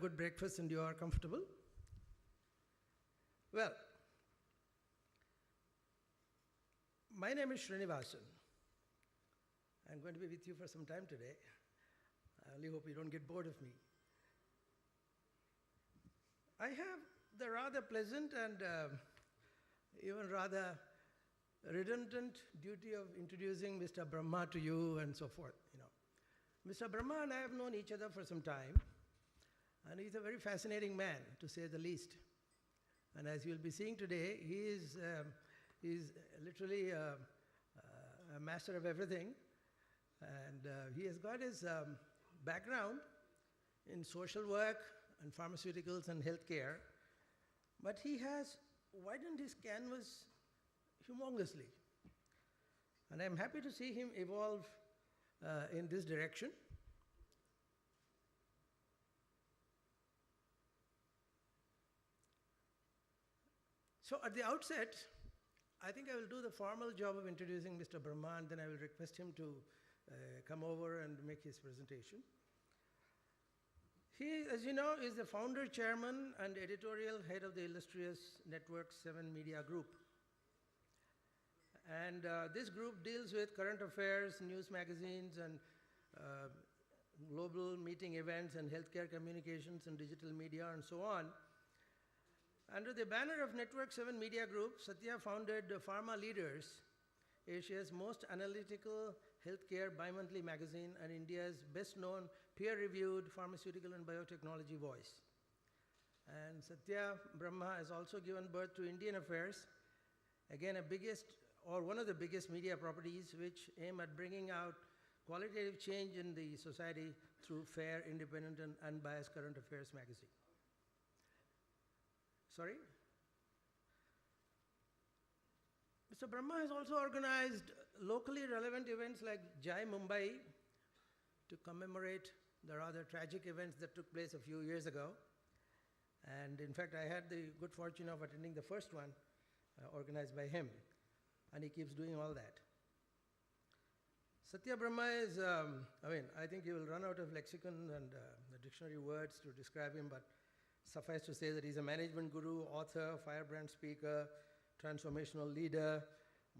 good breakfast and you are comfortable? Well, my name is Srinivasan. I'm going to be with you for some time today. I only hope you don't get bored of me. I have the rather pleasant and even rather redundant duty of introducing Mr. Brahma to you and so forth. Mr. Brahma and I have known each other for some time, and he's a very fascinating man, to say the least. And as you'll be seeing today, he is literally a master of everything, and he has got his background in social work and pharmaceuticals and healthcare, but he has widened his canvas humongously. And I'm happy to see him evolve in this direction. So at the outset, I think I will do the formal job of introducing Mr. Brahma, and then I will request him to come over and make his presentation. He, as you know, is the founder, chairman, and editorial head of the illustrious Network 7 Media Group. And this group deals with current affairs, news magazines, and global meeting events, and healthcare communications, and digital media, and so on. Under the banner of Network 7 Media Group, Satya founded Pharma Leaders, Asia's most analytical healthcare bi-monthly magazine and India's best-known peer-reviewed pharmaceutical and biotechnology voice. And Satya Brahma has also given birth to Indian Affairs, again one of the biggest media properties which aim at bringing out qualitative change in the society through fair, independent, and unbiased current affairs magazine. Sorry? Mr. Brahma has also organized locally relevant events like Jai Mumbai to commemorate the rather tragic events that took place a few years ago. And in fact, I had the good fortune of attending the first one organized by him, and he keeps doing all that. Satya Brahma is, I think you will run out of lexicon and the dictionary words to describe him, but suffice to say that he's a management guru, author, firebrand speaker, transformational leader,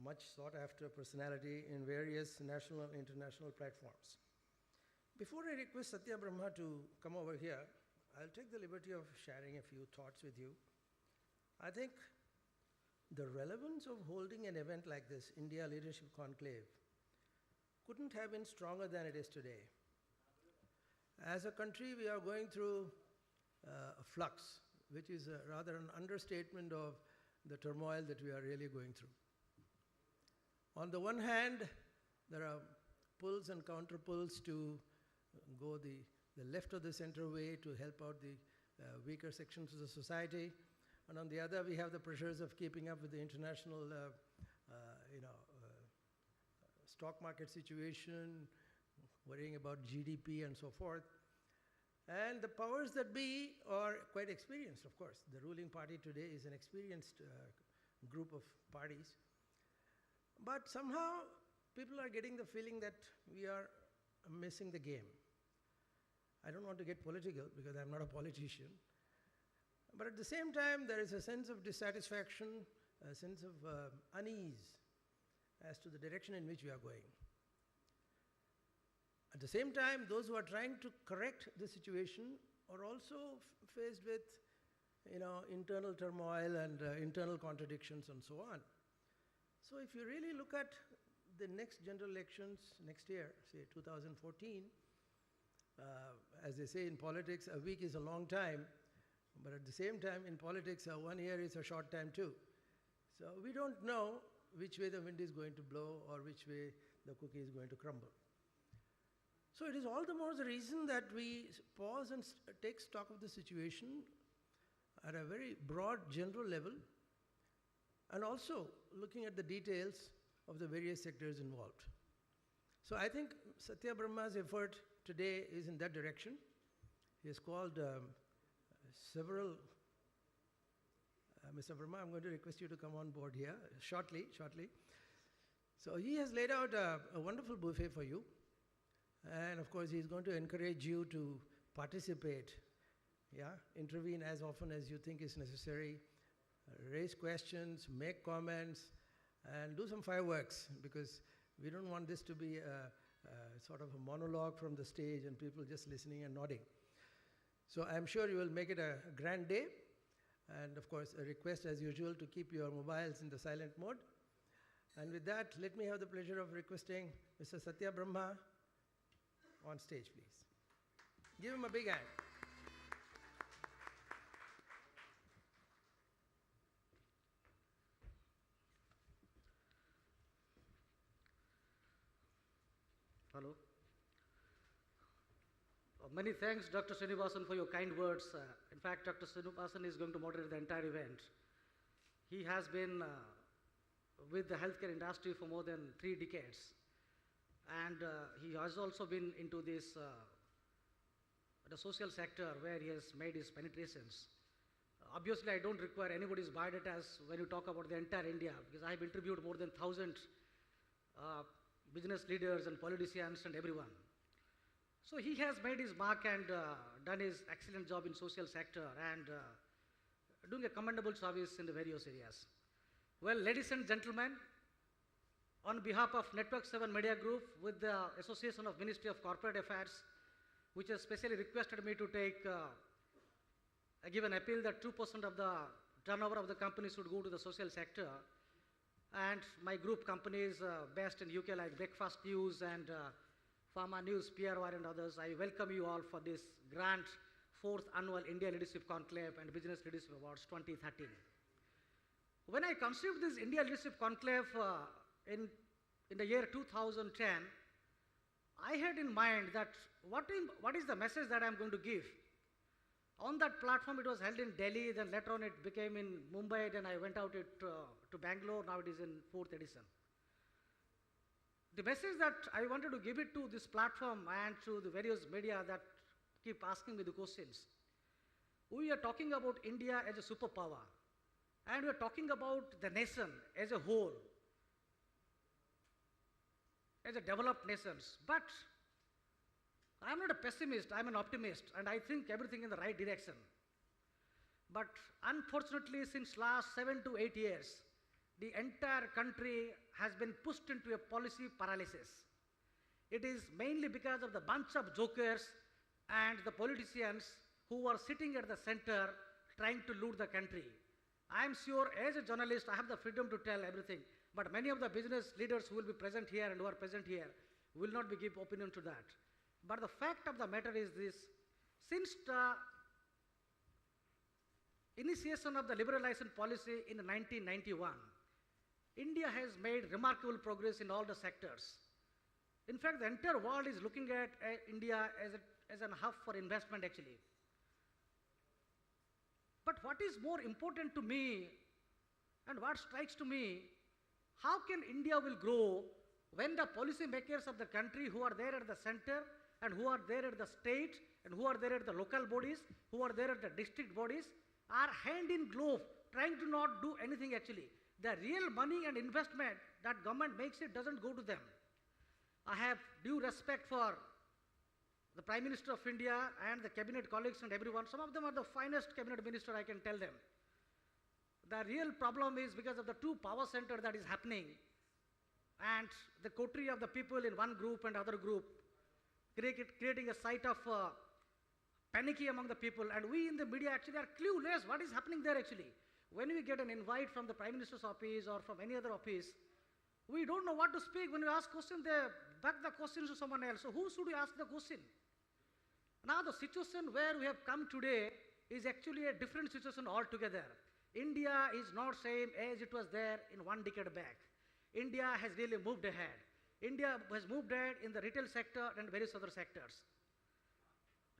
much sought after personality in various national and international platforms. Before I request Satya Brahma to come over here, I'll take the liberty of sharing a few thoughts with you. I think the relevance of holding an event like this, India Leadership Conclave, couldn't have been stronger than it is today. As a country, we are going through a flux, which is rather an understatement of the turmoil that we are really going through. On the one hand, there are pulls and counter-pulls to go the left of the center way to help out the weaker sections of the society. And on the other, we have the pressures of keeping up with the international stock market situation, worrying about GDP and so forth. And the powers that be are quite experienced, of course. The ruling party today is an experienced group of parties. But somehow, people are getting the feeling that we are missing the game. I don't want to get political because I'm not a politician. But at the same time, there is a sense of dissatisfaction, a sense of unease as to the direction in which we are going. At the same time, those who are trying to correct the situation are also faced with internal turmoil and internal contradictions and so on. So if you really look at the next general elections next year, say 2014, as they say in politics, a week is a long time, but at the same time in politics, 1 year is a short time too. So we don't know which way the wind is going to blow or which way the cookie is going to crumble. So it is all the more the reason that we pause and take stock of the situation at a very broad general level, and also looking at the details of the various sectors involved. So I think Satya Brahma's effort today is in that direction. He has called several Mr. Brahma, I'm going to request you to come on board here shortly. So he has laid out a wonderful buffet for you. And of course, he's going to encourage you to participate Yeah, intervene as often as you think is necessary, raise questions, make comments, and do some fireworks, because we don't want this to be a sort of a monologue from the stage and people just listening and nodding. So I'm sure you will make it a grand day. And of course, a request as usual to keep your mobiles in the silent mode. And with that, let me have the pleasure of requesting Mr. Satya Brahma on stage, please. Give him a big hand. Hello. Many thanks, Dr. Srinivasan, for your kind words. In fact, Dr. Srinivasan is going to moderate the entire event. He has been with the healthcare industry for more than 3 decades. And he has also been into this, the social sector where he has made his penetrations. Obviously, I don't require anybody's biodatas when you talk about the entire India, because I have interviewed more than 1,000 business leaders and politicians and everyone. So he has made his mark and done his excellent job in social sector and doing a commendable service in the various areas. Well, ladies and gentlemen, on behalf of Network 7 Media Group with the Association of Ministry of Corporate Affairs, which has specially requested me to give an appeal that 2% of the turnover of the company should go to the social sector. And my group companies based in UK like Breakfast News and Pharma News, PRY and others, I welcome you all for this grand 4th annual India Leadership Conclave and Business Leadership Awards 2013. When I conceived this India Leadership Conclave in the year 2010, I had in mind that what is the message that I'm going to give. On that platform, it was held in Delhi, then later on it became in Mumbai, then I went out to Bangalore, now it is in 4th edition. The message that I wanted to give it to this platform and to the various media that keep asking me the questions. We are talking about India as a superpower, and we are talking about the nation as a whole, as a developed nations. But I'm not a pessimist, I'm an optimist, and I think everything in the right direction. But unfortunately, since last 7 to 8 years, the entire country has been pushed into a policy paralysis. It is mainly because of the bunch of jokers and the politicians who are sitting at the center trying to loot the country. I'm sure as a journalist, I have the freedom to tell everything, but many of the business leaders who will be present here and who are present here will not be give opinion to that. But the fact of the matter is this: since the initiation of the liberalization policy in 1991, India has made remarkable progress in all the sectors. In fact, the entire world is looking at India as a hub for investment actually. But what is more important to me and what strikes to me, how can India will grow when the policy makers of the country who are there at the center and who are there at the state and who are there at the local bodies, who are there at the district bodies, are hand in glove trying to not do anything actually. The real money and investment that government makes it doesn't go to them. I have due respect for the Prime Minister of India and the cabinet colleagues and everyone. Some of them are the finest cabinet minister, I can tell them. The real problem is because of the 2 power center that is happening and the coterie of the people in one group and other group, creating a sight of panicky among the people. And we in the media actually are clueless what is happening there actually. When we get an invite from the Prime Minister's office or from any other office, we don't know what to speak. When we ask questions, they back the questions to someone else. So who should we ask the question? Now the situation where we have come today is actually a different situation altogether. India is not same as it was there in 1 decade back. India has really moved ahead. India has moved ahead in the retail sector and various other sectors.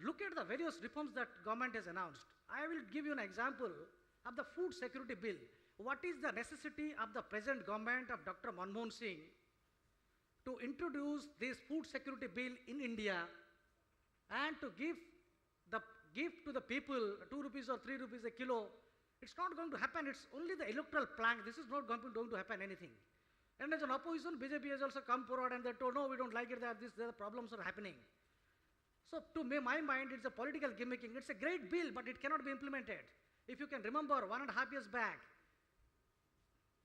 Look at the various reforms that government has announced. I will give you an example of the food security bill. What is the necessity of the present government of Dr. Manmohan Singh to introduce this food security bill in India and to give to the people 2 rupees or 3 rupees a kilo? It's not going to happen. It's only the electoral plank. This is not going to happen anything. And as an opposition, BJP has also come forward and they told, no, we don't like it, that the problems are happening. So to me, my mind, it's a political gimmicking. It's a great bill, but it cannot be implemented. If you can remember, 1.5 years back,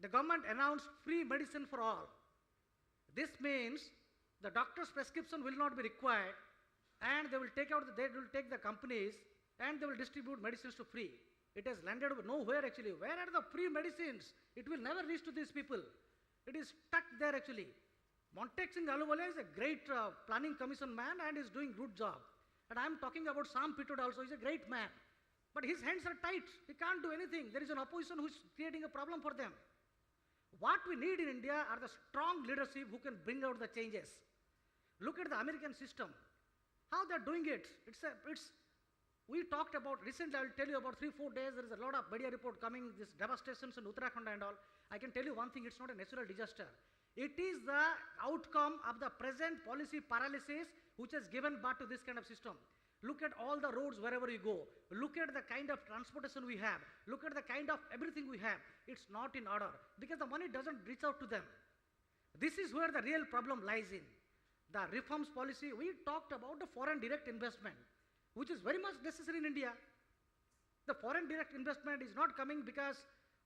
the government announced free medicine for all. This means the doctor's prescription will not be required, and they will take the companies and they will distribute medicines to free. It has landed nowhere actually. Where are the free medicines? It will never reach to these people. It is stuck there actually. Montek Singh Ahluwalia is a great planning commission man and is doing good job. And I am talking about Sam Pittod also. He's a great man. But his hands are tight. He can't do anything. There is an opposition who is creating a problem for them. What we need in India are the strong leadership who can bring out the changes. Look at the American system. How they're doing it. We talked about, recently I will tell you about 3-4 days, there is a lot of media report coming, this devastations in Uttarakhand and all. I can tell you one thing, it's not a natural disaster. It is the outcome of the present policy paralysis which has given birth to this kind of system. Look at all the roads wherever you go. Look at the kind of transportation we have. Look at the kind of everything we have. It's not in order because the money doesn't reach out to them. This is where the real problem lies in. The reforms policy, we talked about the foreign direct investment, which is very much necessary in India. The foreign direct investment is not coming because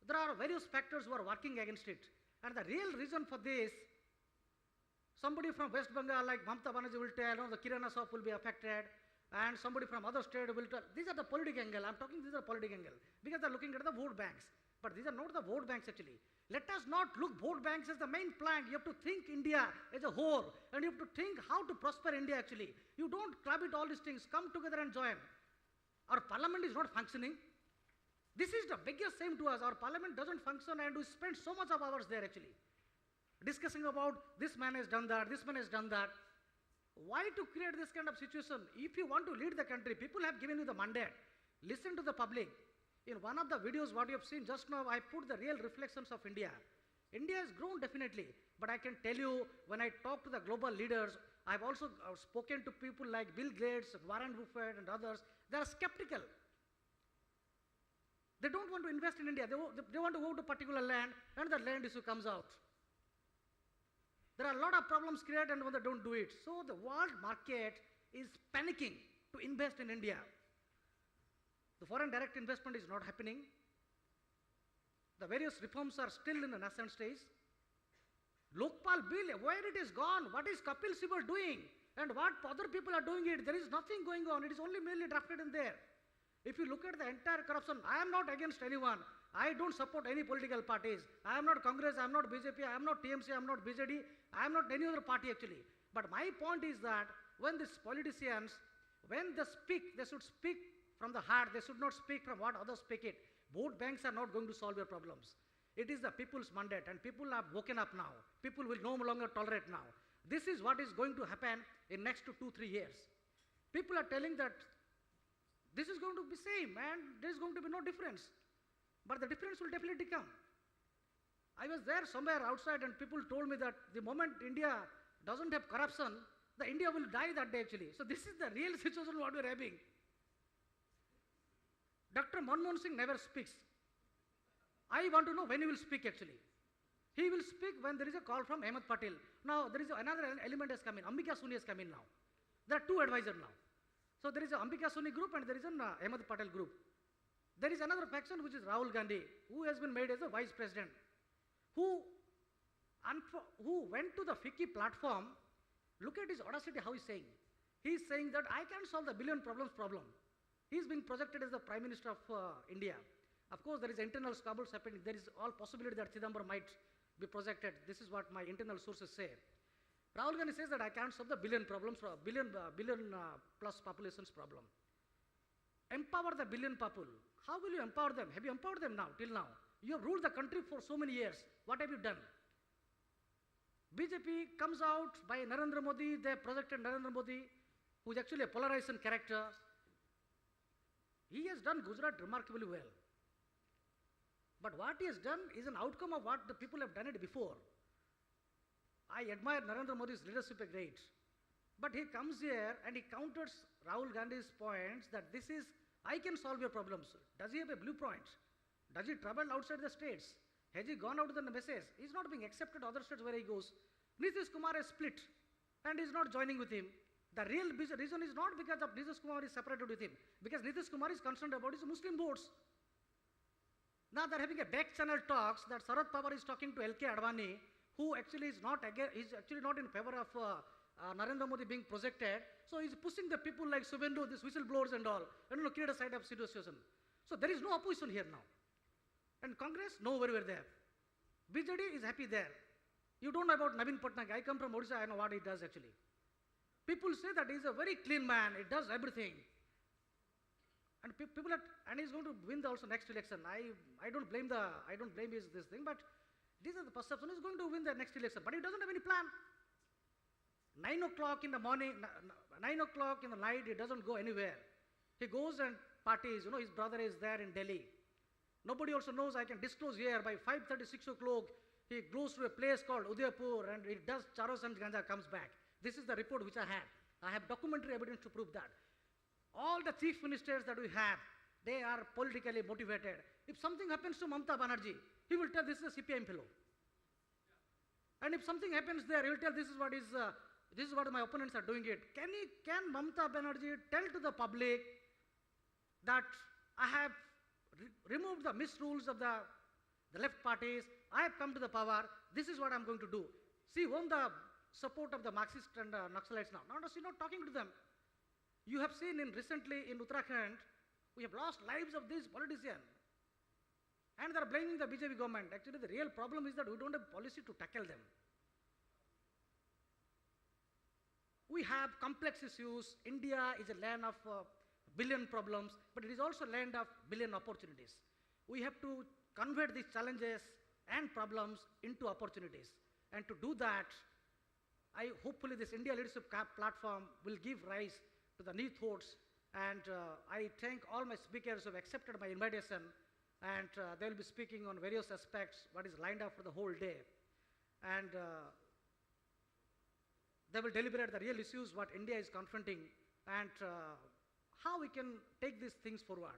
there are various factors who are working against it. And the real reason for this, somebody from West Bengal like Mamata Banerjee will tell, the Kirana shop will be affected, and somebody from other state will tell. These are the political angle. I'm talking, these are political angle, because they're looking at the vote banks. But these are not the vote banks actually. Let us not look vote banks as the main plank. You have to think India as a whole, and you have to think how to prosper India actually. You don't club it all these things, come together and join. Our parliament is not functioning. This is the biggest shame to us. Our parliament doesn't function and we spend so much of hours there actually. Discussing about this man has done that, this man has done that. Why to create this kind of situation? If you want to lead the country, people have given you the mandate. Listen to the public. In one of the videos what you have seen just now, I put the real reflections of India. India has grown definitely, but I can tell you when I talk to the global leaders, I've also spoken to people like Bill Gates, Warren Buffett and others. They are skeptical. They don't want to invest in India. They want to go to a particular land and the land issue comes out. There are a lot of problems created when they don't do it. So the world market is panicking to invest in India. The foreign direct investment is not happening. The various reforms are still in the nascent stage. Lokpal bill, where it is gone? What is Kapil Sibal doing? And what other people are doing it? There is nothing going on. It is only merely drafted in there. If you look at the entire corruption, I am not against anyone. I don't support any political parties. I am not Congress, I am not BJP, I am not TMC, I am not BJD, I am not any other party actually. But my point is that when these politicians, when they speak, they should speak from the heart. They should not speak from what others speak it. Vote banks are not going to solve your problems. It is the people's mandate and people have woken up now. People will no longer tolerate now. This is what is going to happen in next 2-3 years. People are telling that this is going to be same and there is going to be no difference. But the difference will definitely come. I was there somewhere outside and people told me that the moment India doesn't have corruption, the India will die that day actually. So this is the real situation what we are having. Dr. Manmohan Singh never speaks. I want to know when he will speak actually. He will speak when there is a call from Ahmed Patel. Now there is another element has come in. Ambika Soni has come in now. There are two advisors now. So there is an Ambika Soni group and there is an Ahmed Patel group. There is another faction which is Rahul Gandhi, who has been made as a vice president, who went to the FICCI platform. Look at his audacity, how he's saying. He's saying that I can solve the billion problems problem. He's being projected as the Prime Minister of India. Of course, there is internal squabbles happening. There is all possibility that Chidambaram might be projected. This is what my internal sources say. Rahul Gandhi says that I can't solve the billion problems, billion plus population's problem. Empower the billion people. How will you empower them? Have you empowered them now, till now? You have ruled the country for so many years. What have you done? BJP comes out by Narendra Modi. They projected Narendra Modi, who is actually a polarizing character. He has done Gujarat remarkably well. But what he has done is an outcome of what the people have done it before. I admire Narendra Modi's leadership a great. But he comes here and he counters Rahul Gandhi's points that this is, I can solve your problems. Does he have a blueprint? Does he travel outside the states? Has he gone out with the message? He's not being accepted other states where he goes. Nitish Kumar has split and is not joining with him. The real reason is not because of Nitish Kumar is separated with him, because Nitish Kumar is concerned about his Muslim votes. Now they're having a back channel talks that Sharad Pawar is talking to LK Advani, who actually is not in favor of Narendra Modi being projected. So he's pushing the people like Subhendu, these whistleblowers and all, create a side of situation. So there is no opposition here now. And Congress, no, very well there. BJD is happy there. You don't know about Navin Patnaik. I come from Odisha, I know what he does actually. People say that he's a very clean man, he does everything. And and he's going to win also next election. I don't blame this thing, but these are the perception. He's going to win the next election, but he doesn't have any plan. 9 o'clock in the morning, 9 o'clock in the night, he doesn't go anywhere. He goes and parties, his brother is there in Delhi. Nobody also knows, I can disclose here, by 5:30, 6 o'clock, he goes to a place called Udaipur and he does charos and ganja, comes back. This is the report which I have. I have documentary evidence to prove that. All the chief ministers that we have, they are politically motivated. If something happens to Mamata Banerjee, he will tell this is a CPM fellow. And if something happens there, he will tell this is what my opponents are doing it. Can Mamata Banerjee tell to the public that I have removed the misrules of the left parties, I have come to the power, this is what I'm going to do. See, won the support of the Marxist and Naxalites now. Now, she's not talking to them. You have seen recently in Uttarakhand, we have lost lives of these politicians. And they're blaming the BJP government. Actually, the real problem is that we don't have policy to tackle them. We have complex issues. India is a land of billion problems, but it is also a land of billion opportunities. We have to convert these challenges and problems into opportunities. And to do that, hopefully this India Leadership Platform will give rise to the new thoughts, and I thank all my speakers who have accepted my invitation, and they will be speaking on various aspects, what is lined up for the whole day. And they will deliberate the real issues what India is confronting, and how we can take these things forward.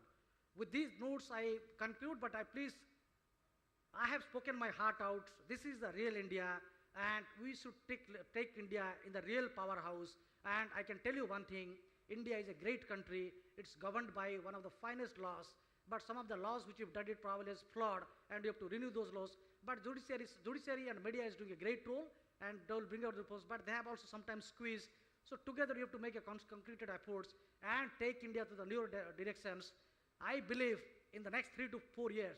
With these notes I conclude, but I have spoken my heart out. This is the real India, and we should take India in the real powerhouse. And I can tell you one thing, India is a great country. It's governed by one of the finest laws, but some of the laws which you've done it probably is flawed, and you have to renew those laws. But judiciary and media is doing a great role, and they will bring out the reports, but they have also sometimes squeezed. So together you have to make a concreted efforts and take India to the newer directions. I believe in the next 3 to 4 years,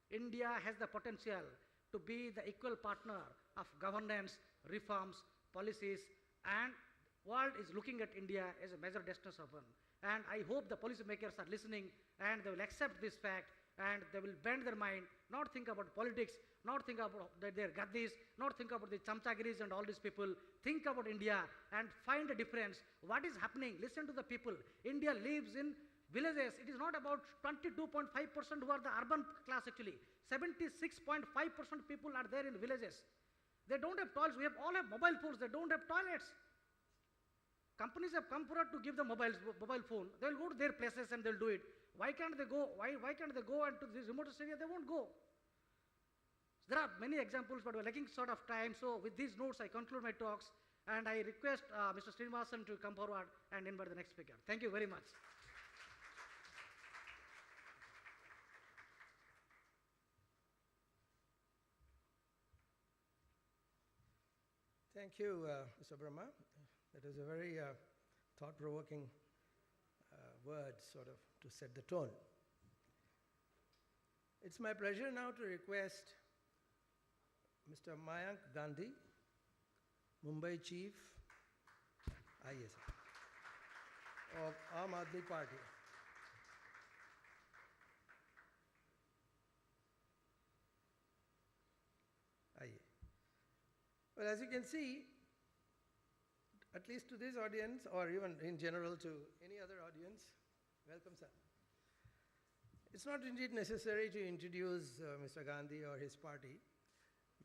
India has the potential to be the equal partner of governance, reforms, policies, and world is looking at India as a major destination. And I hope the policymakers are listening, and they will accept this fact, and they will bend their mind, not think about politics, not think about their gaddis, not think about the chamchagiris and all these people. Think about India and find a difference. What is happening? Listen to the people. India lives in villages. It is not about 22.5% who are the urban class actually. 76.5% people are there in villages. They don't have toilets. We all have mobile phones. They don't have toilets. Companies have come forward to give them mobile phone. They'll go to their places and they'll do it. Why can't they go? Why can't they go into this remote area? They won't go. There are many examples, but we're lacking sort of time. So with these notes, I conclude my talks, and I request Mr. Srinivasan to come forward and invite the next speaker. Thank you very much. Thank you, Mr. Brahma. That was a very thought-provoking words, sort of, to set the tone. It's my pleasure now to request Mr. Mayank Gandhi, Mumbai Chief, yes, of Aam Aadmi Party. Well, as you can see, at least to this audience, or even in general to any other audience, welcome, sir. It's not indeed necessary to introduce Mr. Gandhi or his party,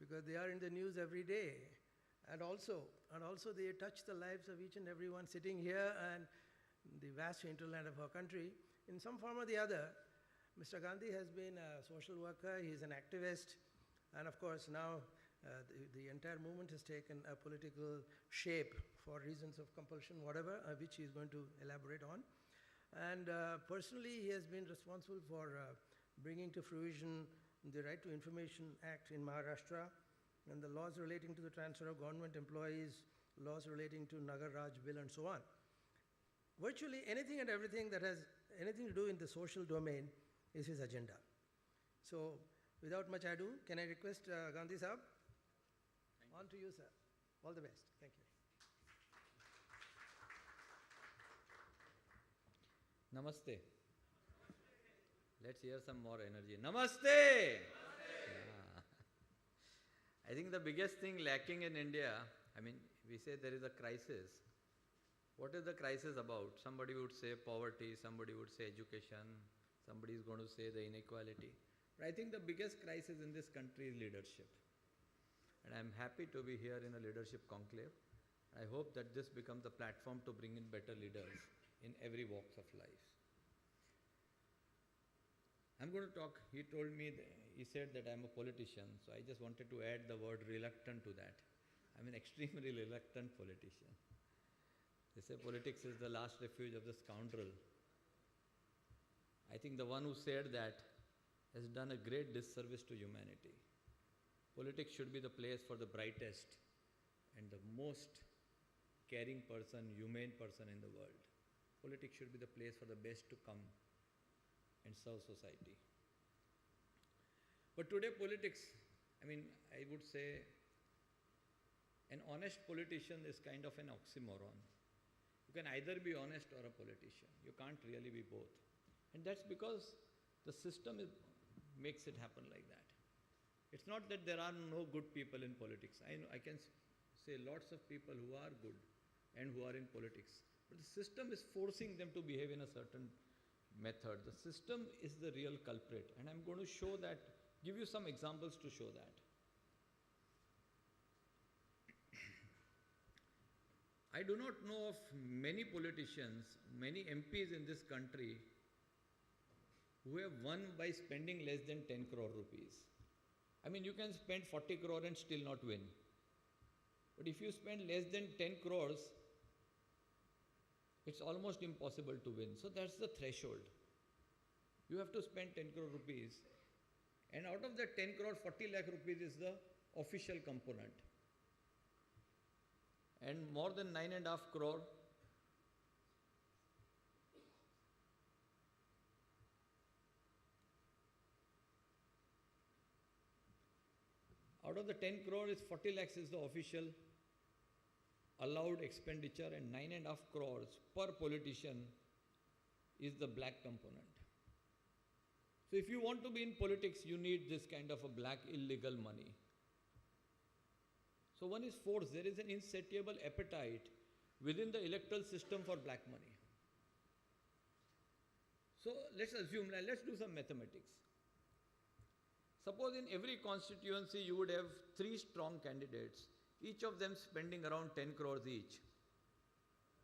because they are in the news every day, and also they touch the lives of each and everyone sitting here and the vast hinterland of our country in some form or the other. Mr. Gandhi has been a social worker, he's an activist, and of course now The entire movement has taken a political shape for reasons of compulsion, whatever, which he is going to elaborate on. And personally, he has been responsible for bringing to fruition the Right to Information Act in Maharashtra and the laws relating to the transfer of government employees, laws relating to Nagar Raj Bill, and so on. Virtually anything and everything that has anything to do in the social domain is his agenda. So, without much ado, can I request Gandhi Sahab? On to you, sir. All the best. Thank you. Namaste. Let's hear some more energy. Namaste! Yeah. I think the biggest thing lacking in India, I mean, we say there is a crisis. What is the crisis about? Somebody would say poverty, somebody would say education, somebody is going to say the inequality. But I think the biggest crisis in this country is leadership. And I am happy to be here in a leadership conclave. I hope that this becomes a platform to bring in better leaders in every walks of life. I'm going to talk, he told me, he said that I'm a politician, so I just wanted to add the word reluctant to that. I'm an extremely reluctant politician. They say politics is the last refuge of the scoundrel. I think the one who said that has done a great disservice to humanity. Politics should be the place for the brightest and the most caring person, humane person in the world. Politics should be the place for the best to come and serve society. But today politics, I mean, I would say an honest politician is kind of an oxymoron. You can either be honest or a politician. You can't really be both. And that's because the system makes it happen like that. It's not that there are no good people in politics. I can say lots of people who are good and who are in politics. But the system is forcing them to behave in a certain method. The system is the real culprit. And I'm going to show that, give you some examples to show that. I do not know of many politicians, many MPs in this country who have won by spending less than 10 crore rupees. I mean, you can spend 40 crore and still not win. But if you spend less than 10 crores, it's almost impossible to win. So that's the threshold. You have to spend 10 crore rupees. And out of that 10 crore, 40 lakh rupees is the official component. And more than 9.5 crore out of the 10 crore is 40 lakhs is the official allowed expenditure, and 9.5 crores per politician is the black component. So if you want to be in politics, you need this kind of a black illegal money. So one is forced. There is an insatiable appetite within the electoral system for black money. So let's assume, let's do some mathematics. Suppose in every constituency you would have 3 strong candidates, each of them spending around 10 crores each.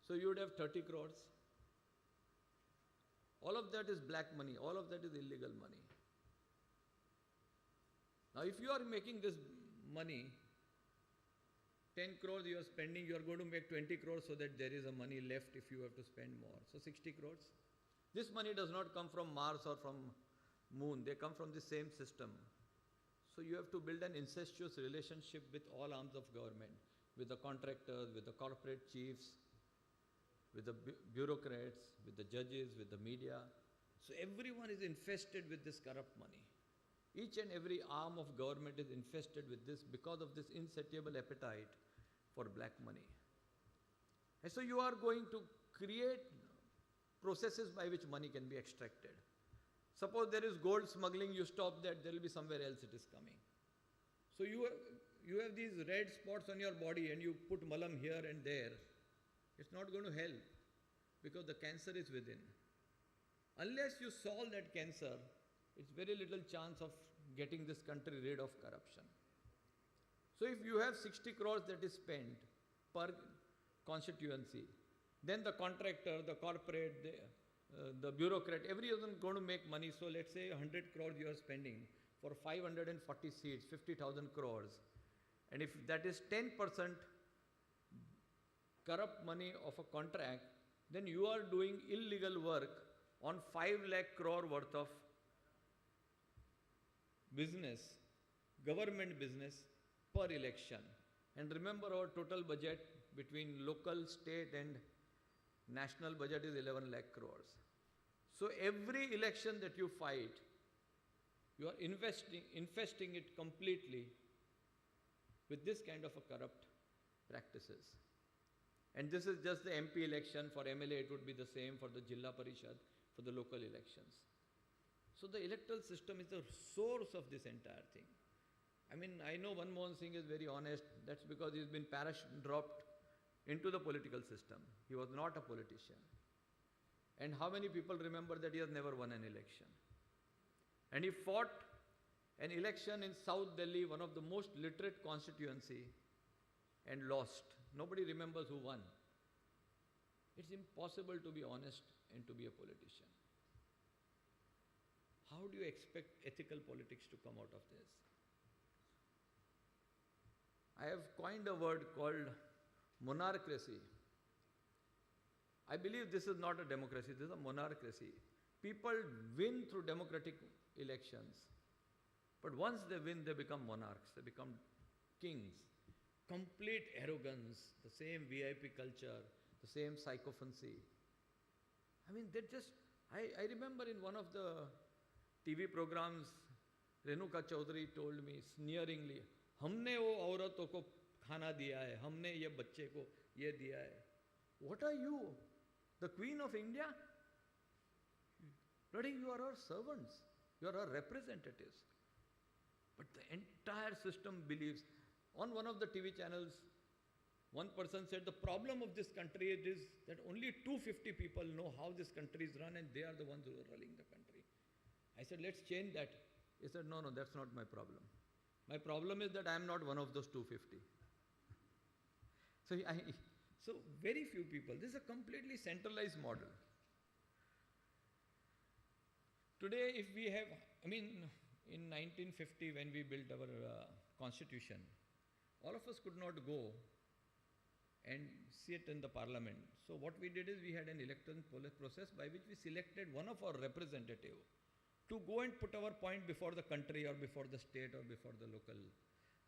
So you would have 30 crores. All of that is black money, all of that is illegal money. Now if you are making this money, 10 crores you are spending, you are going to make 20 crores so that there is a money left if you have to spend more. So 60 crores. This money does not come from Mars or from Moon, they come from the same system. So you have to build an incestuous relationship with all arms of government, with the contractors, with the corporate chiefs, with the bureaucrats, with the judges, with the media. So everyone is infested with this corrupt money. Each and every arm of government is infested with this because of this insatiable appetite for black money. And so you are going to create processes by which money can be extracted. Suppose there is gold smuggling, you stop that, there will be somewhere else it is coming. So you have these red spots on your body and you put malam here and there. It's not going to help because the cancer is within. Unless you solve that cancer, it's very little chance of getting this country rid of corruption. So if you have 60 crores that is spent per constituency, then the contractor, the corporate, the bureaucrat, everyone is going to make money. So let's say 100 crores you are spending for 540 seats, 50,000 crores. and if that is 10% corrupt money of a contract, then you are doing illegal work on 5 lakh crore worth of business, government business per election. And remember, our total budget between local, state and national budget is 11 lakh crores. So every election that you fight, you are infesting it completely with this kind of a corrupt practices. And this is just the MP election. For MLA, it would be the same for the Jilla Parishad, for the local elections. So the electoral system is the source of this entire thing. I mean, I know Manmohan Singh is very honest. That's because he's been dropped into the political system. He was not a politician. And how many people remember that he has never won an election? And he fought an election in South Delhi, one of the most literate constituency, and lost. Nobody remembers who won. It's impossible to be honest and to be a politician. How do you expect ethical politics to come out of this? I have coined a word called monarchy. I believe this is not a democracy, this is a monarchy. People win through democratic elections, but once they win, they become monarchs, they become kings. Complete arrogance, the same VIP culture, the same sycophancy. I mean, I remember in one of the TV programs, Renuka Chaudhary told me sneeringly, हमने वो औरतों को खाना दिया है, हमने ये बच्चे को ये दिया है. What are you? The Queen of India? Bloody, you are our servants. You are our representatives. But the entire system believes. On one of the TV channels, one person said the problem of this country is that only 250 people know how this country is run and they are the ones who are running the country. I said, let's change that. He said, no, that's not my problem. My problem is that I am not one of those 250. So very few people. This is a completely centralized model. Today, if we have, in 1950 when we built our constitution, all of us could not go and sit in the parliament. So what we did is we had an electoral process by which we selected one of our representatives to go and put our point before the country or before the state or before the local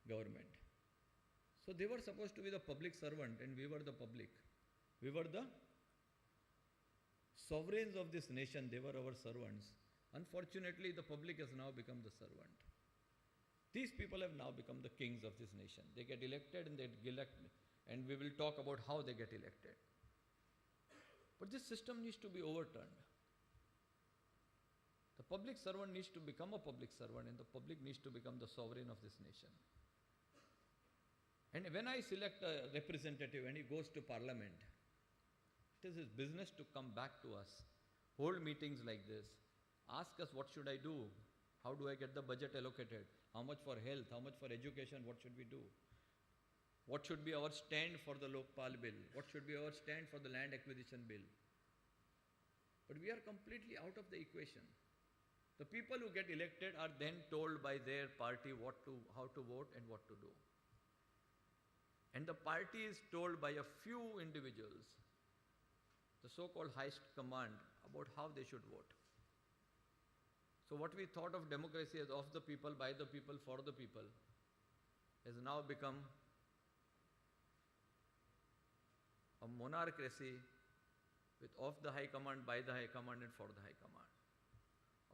government. So they were supposed to be the public servant and we were the public. We were the sovereigns of this nation, they were our servants. Unfortunately, the public has now become the servant. These people have now become the kings of this nation. They get elected and and we will talk about how they get elected. But this system needs to be overturned. The public servant needs to become a public servant and the public needs to become the sovereign of this nation. And when I select a representative and he goes to parliament, it is his business to come back to us, hold meetings like this, ask us what should I do, how do I get the budget allocated, how much for health, how much for education, what should we do? What should be our stand for the Lokpal bill? What should be our stand for the land acquisition bill? But we are completely out of the equation. The people who get elected are then told by their party how to vote and what to do. And the party is told by a few individuals, the so-called highest command, about how they should vote. So what we thought of democracy as of the people, by the people, for the people, has now become a monarchy with of the high command, by the high command and for the high command.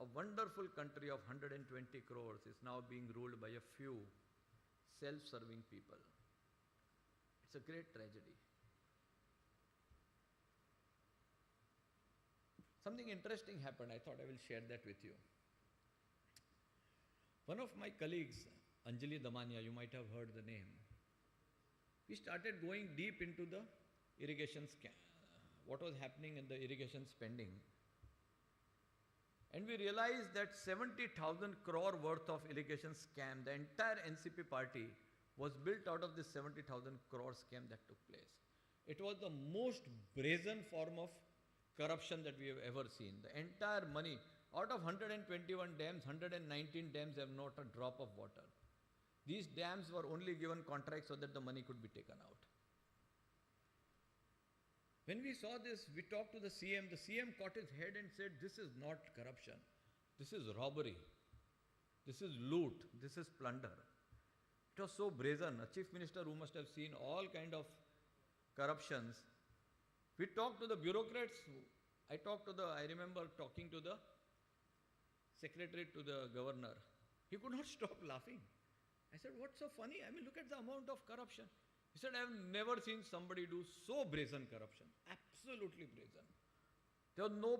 A wonderful country of 120 crores is now being ruled by a few self-serving people. It's a great tragedy. Something interesting happened. I thought I will share that with you. One of my colleagues, Anjali Damania, you might have heard the name, we started going deep into the irrigation what was happening in the irrigation spending. And we realized that 70,000 crore worth of irrigation scam, the entire NCP party was built out of this 70,000 crore scam that took place. It was the most brazen form of corruption that we have ever seen. The entire money, out of 121 dams, 119 dams have not a drop of water. These dams were only given contracts so that the money could be taken out. When we saw this, we talked to the CM. The CM caught his head and said, this is not corruption. This is robbery. This is loot. This is plunder. It was so brazen. A chief minister who must have seen all kind of corruptions. We talked to the bureaucrats. I remember talking to the secretary to the governor. He could not stop laughing. I said, what's so funny? I mean, look at the amount of corruption. He said, I have never seen somebody do so brazen corruption. Absolutely brazen. There was no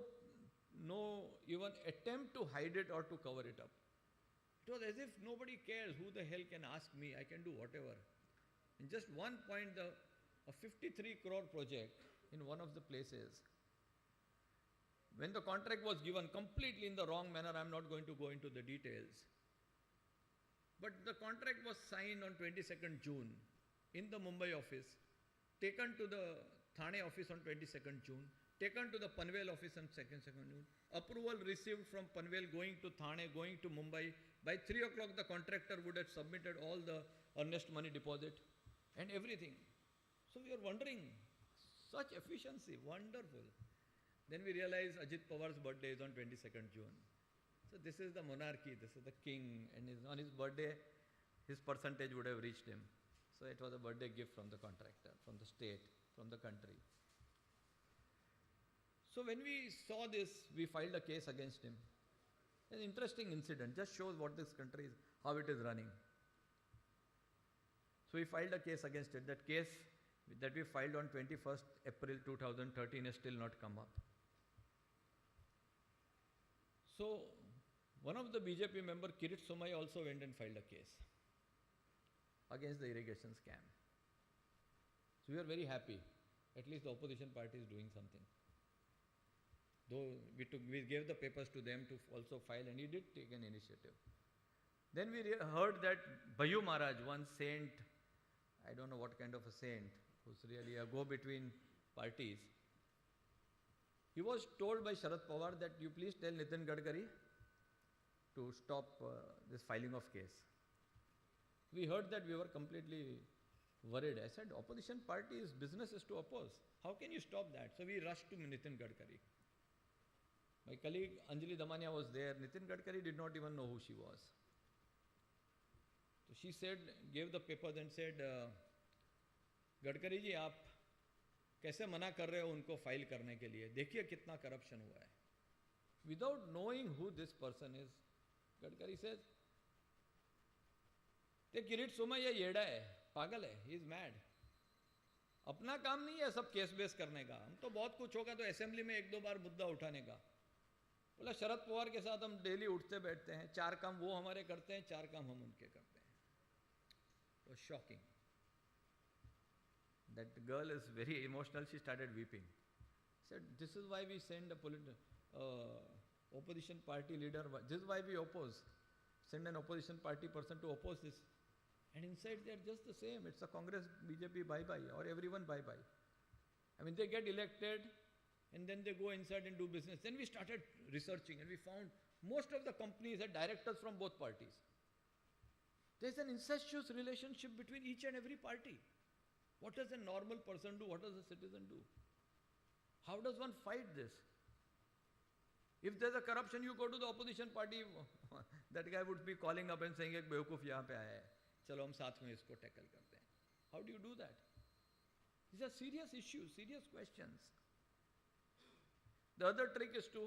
even attempt to hide it or to cover it up. It was as if nobody cares. Who the hell can ask me? I can do whatever. In just one point, a 53 crore project in one of the places, when the contract was given completely in the wrong manner, I'm not going to go into the details. But the contract was signed on 22nd June in the Mumbai office, taken to the Thane office on 22nd June, taken to the Panvel office on 2nd June, approval received from Panvel going to Thane, going to Mumbai. By 3 o'clock, the contractor would have submitted all the earnest money deposit and everything. So we are wondering, such efficiency, wonderful. Then we realized Ajit Pawar's birthday is on 22nd June. So this is the monarchy, this is the king, and on his birthday, his percentage would have reached him. So it was a birthday gift from the contractor, from the state, from the country. So when we saw this, we filed a case against him. An interesting incident, just shows what this country is, how it is running. So we filed a case against it. That case that we filed on 21st April 2013 has still not come up. So one of the BJP member, Kirit Somaiya, also went and filed a case against the irrigation scam. So we are very happy. At least the opposition party is doing something. Though we gave the papers to them to also file, and he did take an initiative. Then we heard that Bhayyu Maharaj, one saint, I don't know what kind of a saint, who's really a go-between parties, he was told by Sharad Pawar that you please tell Nitin Gadkari to stop this filing of case. We heard that, we were completely worried. I said, opposition party's business is to oppose. How can you stop that? So we rushed to Nitin Gadkari. My colleague Anjali Damania was there. Nitin Gadkari did not even know who she was. So she said, gave the papers and said, Gadkari ji, आप कैसे मना कर रहे हो उनको file करने के लिए? देखिए कितना करप्शन हुआ है. Without knowing who this person is, Gadkari says, ये किरीट सोमैया येड़ा है, पागल है, he is mad. अपना काम नहीं है सब केस बेस करने का. हम तो बहुत कुछ होगा तो असेंबली में 1-2 बार मुद्दा उठाने का. बोला शरद पवार के साथ हम डेली उठते बैठते हैं, 4 काम वो हमारे करते हैं, 4 काम हम उनके करते हैं. It was shocking. That girl is very emotional. She started weeping. Said, this is why we send a opposition party leader. This is why we oppose. Send an opposition party person to oppose this. And inside they are just the same. It's a Congress, BJP, bye-bye, or everyone bye-bye. I mean, they get elected and then they go inside and do business. Then we started researching and we found most of the companies had directors from both parties. There's an incestuous relationship between each and every party. What does a normal person do? What does a citizen do? How does one fight this? If there's a corruption, you go to the opposition party. That guy would be calling up and saying, "Ek bewakoof yahan pe aaya hai. Chalo hum saath mein isko tackle karte hain." How do you do that? These are serious issues, serious questions. The other trick is to,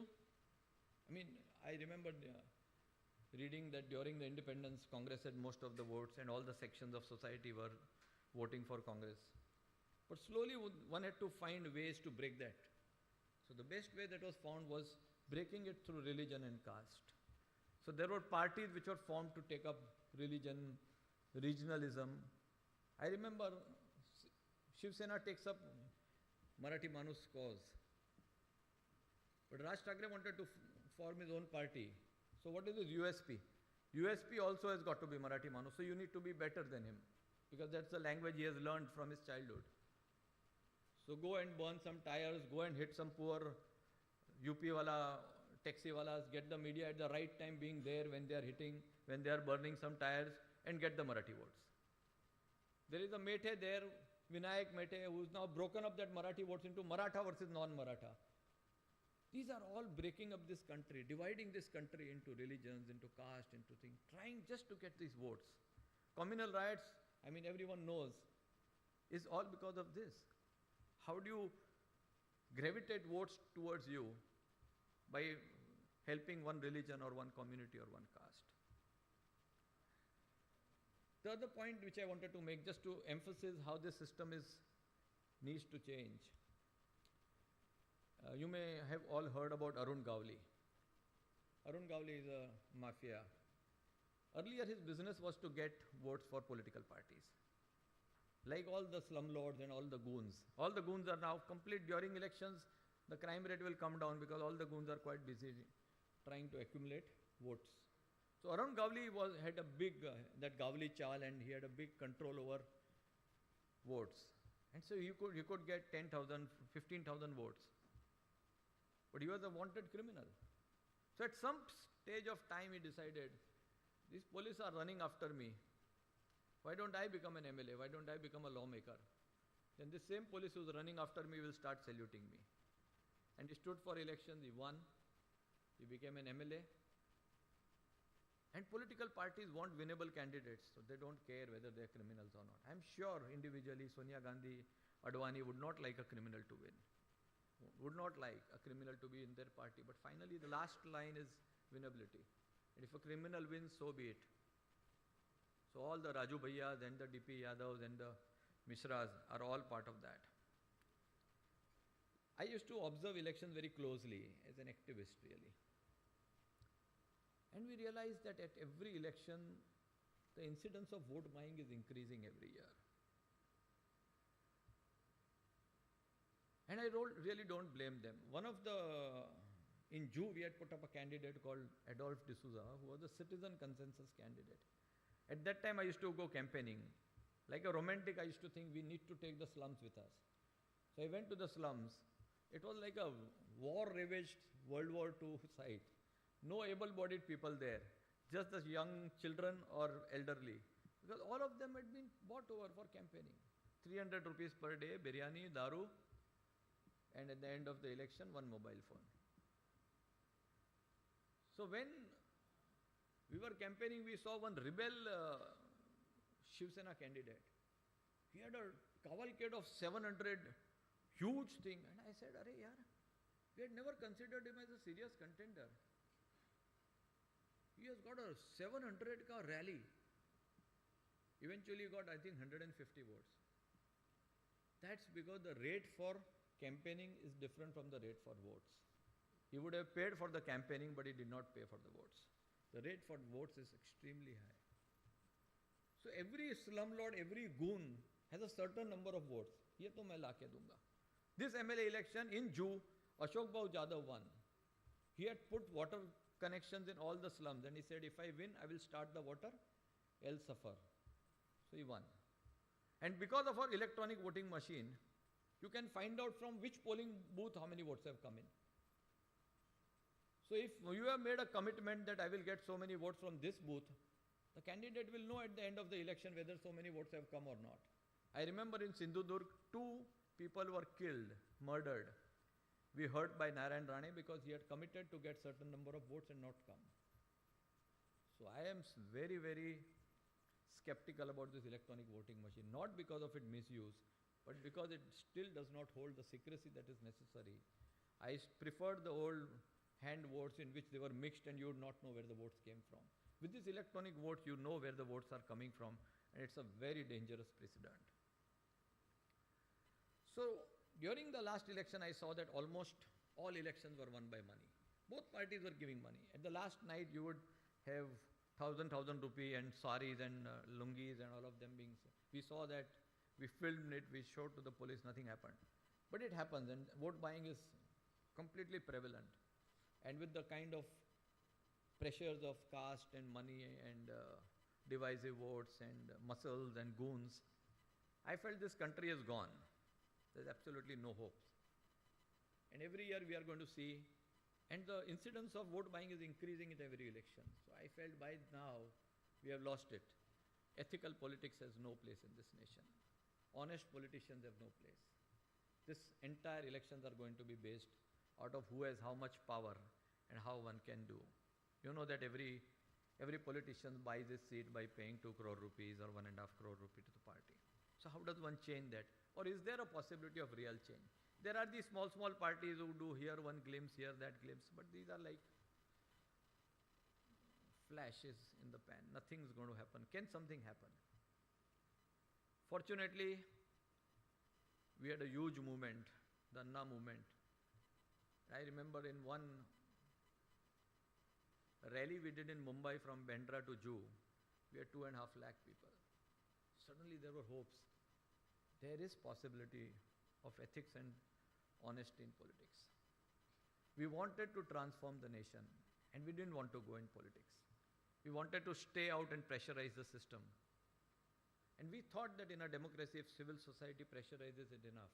I remember reading that during the independence, Congress had most of the votes and all the sections of society were voting for Congress. But slowly one had to find ways to break that. So the best way that was found was breaking it through religion and caste. So there were parties which were formed to take up religion, regionalism. I remember Shiv Sena takes up Marathi Manus cause. But Raj Thackeray wanted to form his own party. So what is his USP? USP also has got to be Marathi Manus. So you need to be better than him, because that's the language he has learned from his childhood. So go and burn some tires, go and hit some poor UP wala, taxi walas, get the media at the right time being there when they are burning some tires. and get the Marathi votes. There is a Methe there, Vinayak Methe, who's now broken up that Marathi votes into Maratha versus non-Maratha. These are all breaking up this country, dividing this country into religions, into caste, into things, trying just to get these votes. Communal riots, I mean, everyone knows, is all because of this. How do you gravitate votes towards you by helping one religion or one community or one caste? The other point which I wanted to make, just to emphasize how this system needs to change. You may have all heard about Arun Gawli. Arun Gawli is a mafia. Earlier his business was to get votes for political parties. Like all the slumlords and all the goons. All the goons are now complete during elections. The crime rate will come down because all the goons are quite busy trying to accumulate votes. So Arun Gawli had a big, that Gawli Chal, and he had a big control over votes. And so you could get 10,000, 15,000 votes. But he was a wanted criminal. So at some stage of time he decided, these police are running after me. Why don't I become an MLA? Why don't I become a lawmaker? Then the same police who's running after me will start saluting me. And he stood for elections, he won, he became an MLA. And political parties want winnable candidates, so they don't care whether they're criminals or not. I'm sure individually Sonia Gandhi, Advani would not like a criminal to win, would not like a criminal to be in their party. But finally the last line is winnability. And if a criminal wins, so be it. So all the Raju Bhaiyas and the DP Yadavs and the Mishras are all part of that. I used to observe elections very closely as an activist, really. And we realized that at every election, the incidence of vote buying is increasing every year. And I really don't blame them. In Jew, we had put up a candidate called Adolphe D'Souza, who was a citizen consensus candidate. At that time, I used to go campaigning. Like a romantic, I used to think we need to take the slums with us. So I went to the slums. It was like a war-ravaged World War II site. No able-bodied people there, just the young children or elderly. Because all of them had been bought over for campaigning. 300 rupees per day, biryani, daru, and at the end of the election, one mobile phone. So when we were campaigning, we saw one rebel Shiv Sena candidate. He had a cavalcade of 700, huge thing. And I said, "Arey yaar, we had never considered him as a serious contender. He has got a 700 ka rally." Eventually got, I think, 150 votes. That's because the rate for campaigning is different from the rate for votes. He would have paid for the campaigning, but he did not pay for the votes. The rate for votes is extremely high. So every slumlord, every goon has a certain number of votes. Ye to main la ke dunga. This MLA election in Jew, Ashok Bhau Jadhav won. He had put water connections in all the slums, and he said, if I win, I will start the water, else suffer. So he won. And because of our electronic voting machine, you can find out from which polling booth how many votes have come in. So if you have made a commitment that I will get so many votes from this booth, the candidate will know at the end of the election whether so many votes have come or not. I remember in Sindhudurg, 2 people were killed, murdered. We heard by Narayan Rane because he had committed to get certain number of votes and not come. So I am very, very skeptical about this electronic voting machine, not because of its misuse, but because it still does not hold the secrecy that is necessary. I prefer the old hand votes in which they were mixed and you would not know where the votes came from. With this electronic vote, you know where the votes are coming from, and it's a very dangerous precedent. So during the last election, I saw that almost all elections were won by money. Both parties were giving money. At the last night, you would have 1,000 rupee and saris and lungis and all of them being. We saw that, we filmed it, we showed to the police, nothing happened. But it happens, and vote buying is completely prevalent. And with the kind of pressures of caste and money and divisive votes and muscles and goons, I felt this country is gone. There's absolutely no hope. And every year we are going to see, and the incidence of vote buying is increasing in every election. So I felt by now we have lost it. Ethical politics has no place in this nation. Honest politicians have no place. This entire elections are going to be based out of who has how much power and how one can do. You know that every politician buys his seat by paying 2 crore rupees or 1.5 crore rupee to the party. So how does one change that? Or is there a possibility of real change? There are these small parties who do here one glimpse, here that glimpse, but these are like flashes in the pan. Nothing is going to happen. Can something happen? Fortunately, we had a huge movement, the Anna movement. I remember in one rally we did in Mumbai from Bandra to Juhu, we had 2.5 lakh people. Suddenly there were hopes. There is possibility of ethics and honesty in politics. We wanted to transform the nation and we didn't want to go in politics. We wanted to stay out and pressurize the system. And we thought that in a democracy, if civil society pressurizes it enough,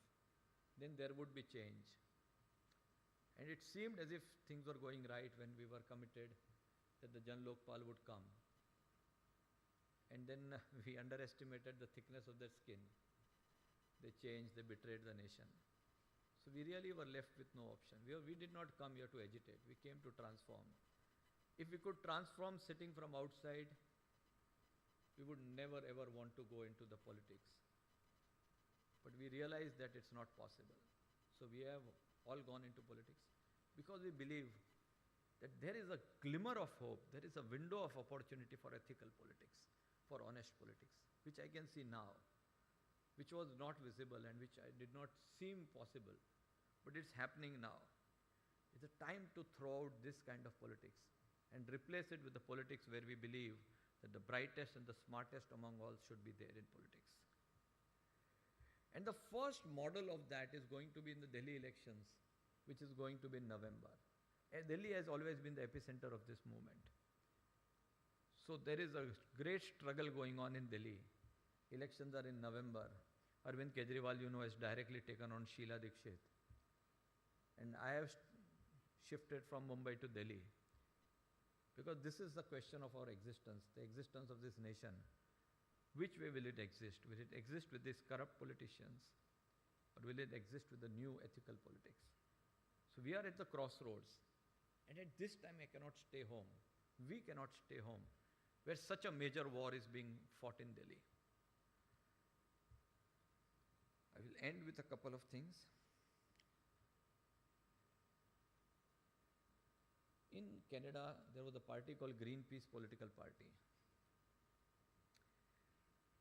then there would be change. And it seemed as if things were going right when we were committed that the Jan Lokpal would come. And then we underestimated the thickness of their skin. They changed, they betrayed the nation. So we really were left with no option. We did not come here to agitate, we came to transform. If we could transform sitting from outside, we would never ever want to go into the politics. But we realized that it's not possible. So we have all gone into politics because we believe that there is a glimmer of hope, there is a window of opportunity for ethical politics, for honest politics, which I can see now, which was not visible and which I did not seem possible, but it's happening now. It's a time to throw out this kind of politics and replace it with the politics where we believe that the brightest and the smartest among all should be there in politics. And the first model of that is going to be in the Delhi elections, which is going to be in November. And Delhi has always been the epicenter of this movement. So there is a great struggle going on in Delhi. Elections are in November. Arvind Kejriwal, you know, has directly taken on Sheila Dikshit. And I have shifted from Mumbai to Delhi. Because this is the question of our existence, the existence of this nation. Which way will it exist? Will it exist with these corrupt politicians? Or will it exist with the new ethical politics? So we are at the crossroads. And at this time I cannot stay home. We cannot stay home, where such a major war is being fought in Delhi. I will end with a couple of things. In Canada, there was a party called Greenpeace Political Party.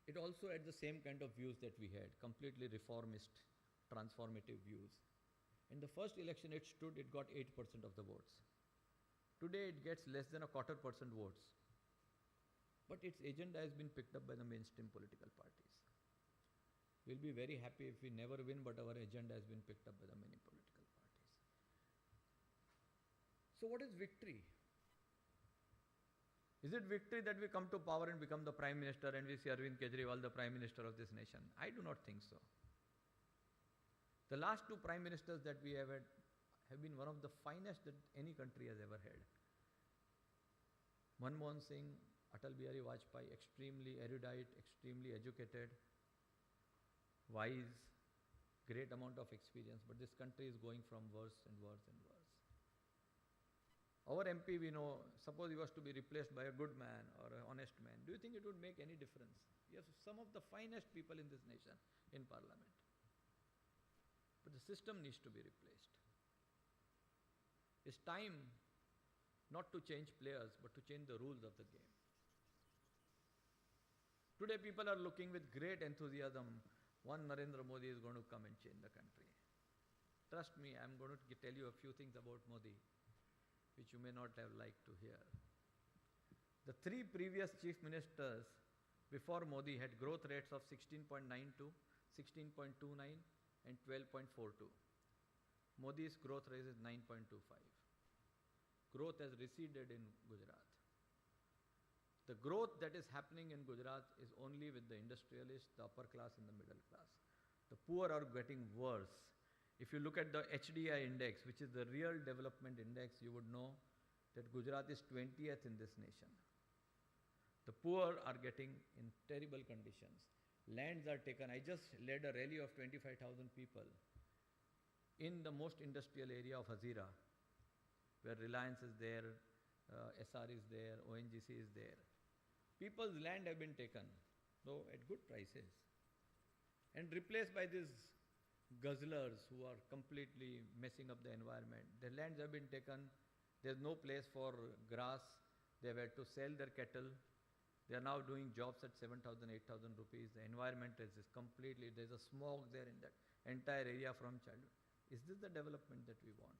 It also had the same kind of views that we had, completely reformist, transformative views. In the first election it stood, it got 8% of the votes. Today it gets less than 0.25% votes. But its agenda has been picked up by the mainstream political parties. We'll be very happy if we never win, but our agenda has been picked up by the many political parties. So what is victory? Is it victory that we come to power and become the Prime Minister and we see Arvind Kejriwal the Prime Minister of this nation? I do not think so. The last 2 Prime Ministers that we have had have been one of the finest that any country has ever had. Manmohan Singh, Atal Bihari Vajpayee, extremely erudite, extremely educated, wise, great amount of experience, but this country is going from worse and worse and worse. Our MP, we know, suppose he was to be replaced by a good man or an honest man, do you think it would make any difference? We have some of the finest people in this nation in parliament. But the system needs to be replaced. It's time not to change players, but to change the rules of the game. Today people are looking with great enthusiasm, one Narendra Modi is going to come and change the country. Trust me, I'm going to tell you a few things about Modi, which you may not have liked to hear. The 3 previous chief ministers before Modi had growth rates of 16.92, 16.29 and 12.42. Modi's growth rate is 9.25. Growth has receded in Gujarat. The growth that is happening in Gujarat is only with the industrialists, the upper class and the middle class. The poor are getting worse. If you look at the HDI index, which is the real development index, you would know that Gujarat is 20th in this nation. The poor are getting in terrible conditions. Lands are taken. I just led a rally of 25,000 people in the most industrial area of Hazira, where Reliance is there, SR is there, ONGC is there. People's land have been taken, though at good prices, and replaced by these guzzlers who are completely messing up the environment. Their lands have been taken. There's no place for grass. They've had to sell their cattle. They are now doing jobs at 7,000, 8,000 rupees. The environment is completely, there's a smog there in that entire area from childhood. Is this the development that we want?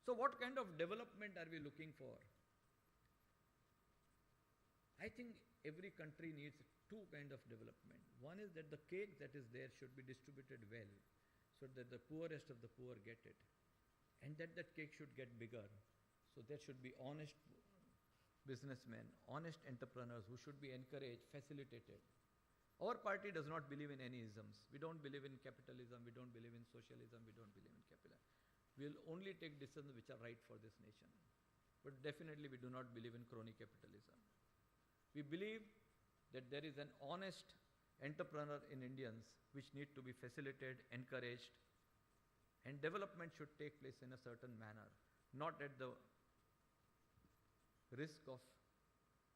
So what kind of development are we looking for? I think every country needs two kinds of development. One is that the cake that is there should be distributed well, so that the poorest of the poor get it. And that cake should get bigger. So there should be honest businessmen, honest entrepreneurs who should be encouraged, facilitated. Our party does not believe in any isms. We don't believe in capitalism, we don't believe in socialism, we don't believe in capitalism. We will only take decisions which are right for this nation. But definitely we do not believe in crony capitalism. We believe that there is an honest entrepreneur in Indians which need to be facilitated, encouraged, and development should take place in a certain manner, not at the risk of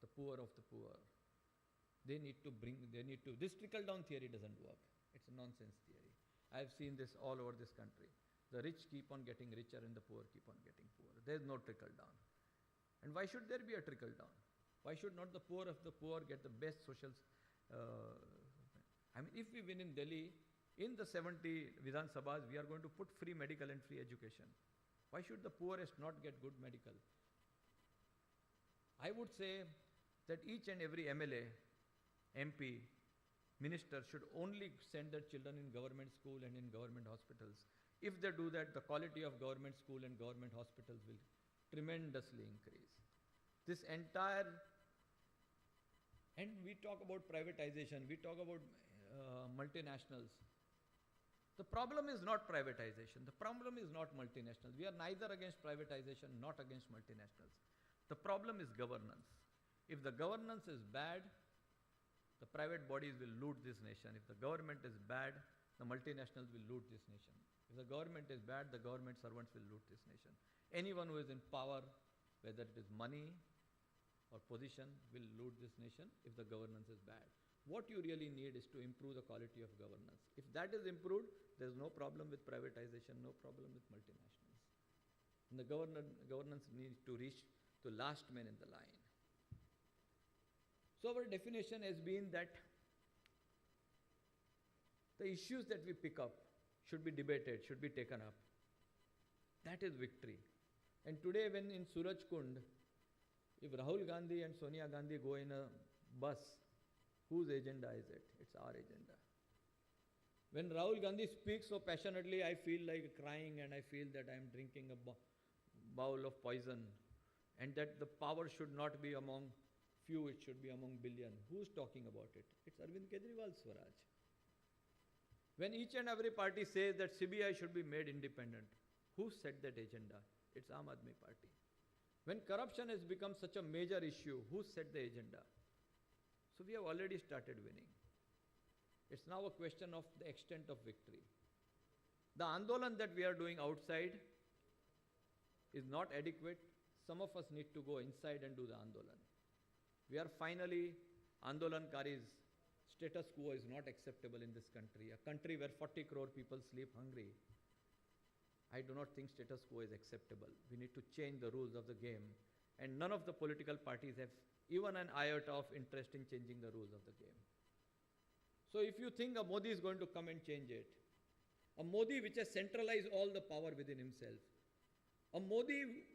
the poor of the poor. This trickle-down theory doesn't work. It's a nonsense theory. I've seen this all over this country. The rich keep on getting richer and the poor keep on getting poorer. There's no trickle-down. And why should there be a trickle-down? Why should not the poor of the poor get the best social... if we win in Delhi, in the 70 Vidhan Sabhas, we are going to put free medical and free education. Why should the poorest not get good medical? I would say that each and every MLA, MP, minister should only send their children in government school and in government hospitals. If they do that, the quality of government school and government hospitals will tremendously increase. This entire, and we talk about privatization, we talk about multinationals. The problem is not privatization, the problem is not multinationals. We are neither against privatization, not against multinationals. The problem is governance. If the governance is bad, the private bodies will loot this nation. If the government is bad, the multinationals will loot this nation. If the government is bad, the government servants will loot this nation. Anyone who is in power, whether it is money or position, will loot this nation if the governance is bad. What you really need is to improve the quality of governance. If that is improved, there is no problem with privatization, no problem with multinationals. And the governance needs to reach to last man in the line. So our definition has been that the issues that we pick up should be debated, should be taken up. That is victory. And today when in Surajkund, if Rahul Gandhi and Sonia Gandhi go in a bus, whose agenda is it? It's our agenda. When Rahul Gandhi speaks so passionately, I feel like crying and I feel that I am drinking a bowl of poison, and that the power should not be among few, it should be among billion. Who's talking about it? It's Arvind Kejriwal's Swaraj. When each and every party says that CBI should be made independent, who set that agenda? It's Aam Aadmi Party. When corruption has become such a major issue, who set the agenda? So we have already started winning. It's now a question of the extent of victory. The Andolan that we are doing outside is not adequate. Some of us need to go inside and do the Andolan. We are finally, Andolankaris, status quo is not acceptable in this country. A country where 40 crore people sleep hungry. I do not think status quo is acceptable. We need to change the rules of the game. And none of the political parties have even an iota of interest in changing the rules of the game. So if you think a Modi is going to come and change it, a Modi which has centralized all the power within himself, a Modi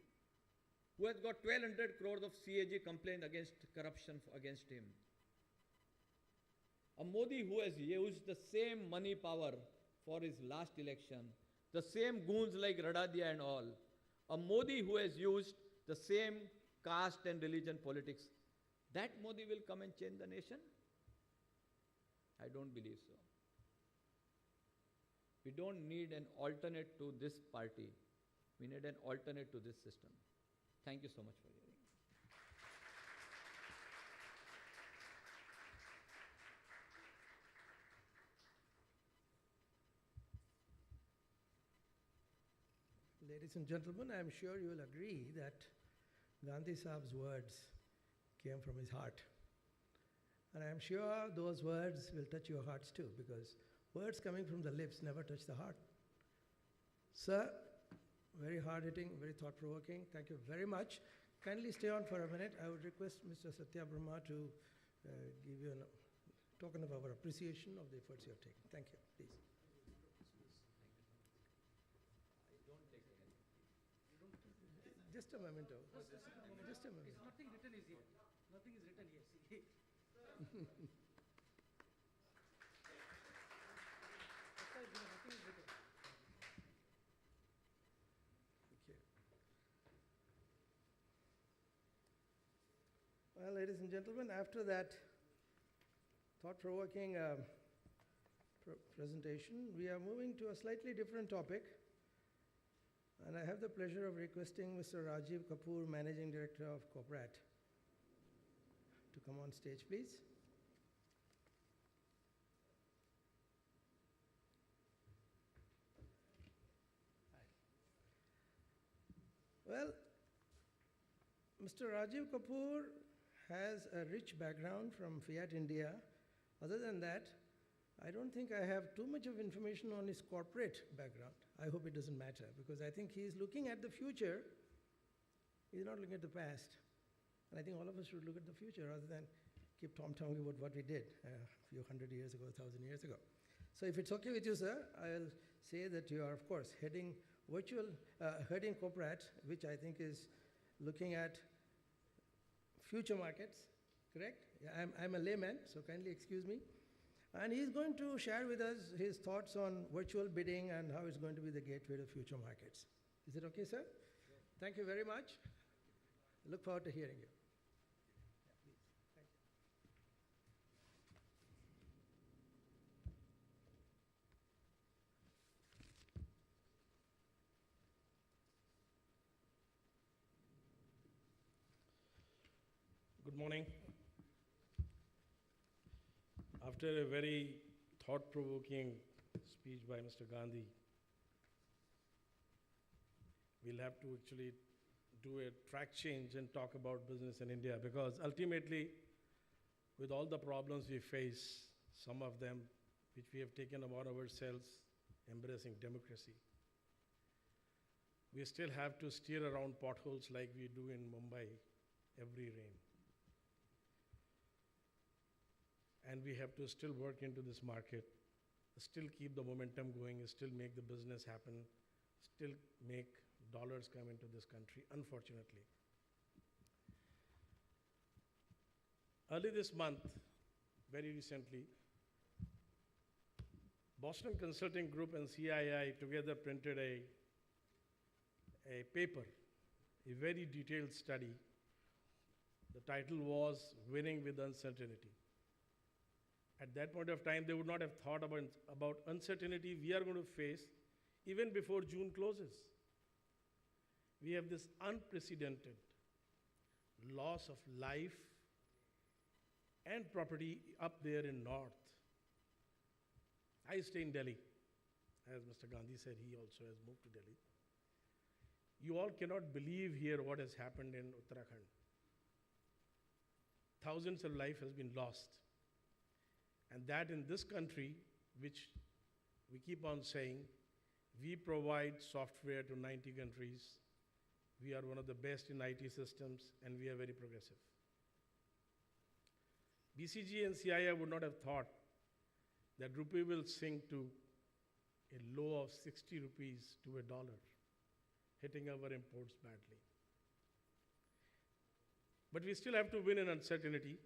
who has got 1,200 crores of CAG complaint against corruption against him, a Modi who has used the same money power for his last election, the same goons like Radadia and all, a Modi who has used the same caste and religion politics, that Modi will come and change the nation? I don't believe so. We don't need an alternate to this party. We need an alternate to this system. Thank you so much for hearing. Ladies and gentlemen, I am sure you will agree that Gandhi Sahab's words came from his heart. And I am sure those words will touch your hearts too, because words coming from the lips never touch the heart. Sir, very hard-hitting, very thought-provoking. Thank you very much. Kindly stay on for a minute. I would request Mr. Satya Brahma to give you a token of our appreciation of the efforts you have taken. Thank you, please. Just a moment. Just a moment. Nothing written is here. Nothing is written here. See. Nothing is written. Okay. Well, ladies and gentlemen, after that thought-provoking presentation, we are moving to a slightly different topic. And I have the pleasure of requesting Mr. Rajiv Kapoor, Managing Director of Corporate, to come on stage, please. Well, Mr. Rajiv Kapoor has a rich background from Fiat India. Other than that, I don't think I have too much of information on his corporate background. I hope it doesn't matter, because I think he is looking at the future. He's not looking at the past. And I think all of us should look at the future rather than keep tom-tomming about what we did a few hundred years ago, 1,000 years ago. So if it's okay with you, sir, I'll say that you are, of course, heading corporate, which I think is looking at future markets, correct? Yeah, I'm a layman, so kindly excuse me. And he's going to share with us his thoughts on virtual bidding and how it's going to be the gateway to future markets. Is it okay, sir? Sure. Thank you very much. Look forward to hearing you. Yeah, please. Thank you. Good morning. After a very thought-provoking speech by Mr. Gandhi, we'll have to actually do a track change and talk about business in India, because ultimately, with all the problems we face, some of them which we have taken upon ourselves, embracing democracy, we still have to steer around potholes like we do in Mumbai every rain. And we have to still work into this market, still keep the momentum going, still make the business happen, still make dollars come into this country, unfortunately. Early this month, very recently, Boston Consulting Group and CII together printed a paper, a very detailed study. The title was Winning with Uncertainty. At that point of time, they would not have thought about uncertainty we are going to face even before June closes. We have this unprecedented loss of life and property up there in north. I stay in Delhi. As Mr. Gandhi said, he also has moved to Delhi. You all cannot believe here what has happened in Uttarakhand. Thousands of life has been lost. And that in this country, which we keep on saying, we provide software to 90 countries. We are one of the best in IT systems, and we are very progressive. BCG and CII would not have thought that rupee will sink to a low of 60 rupees to $1, hitting our imports badly. But we still have to win in uncertainty,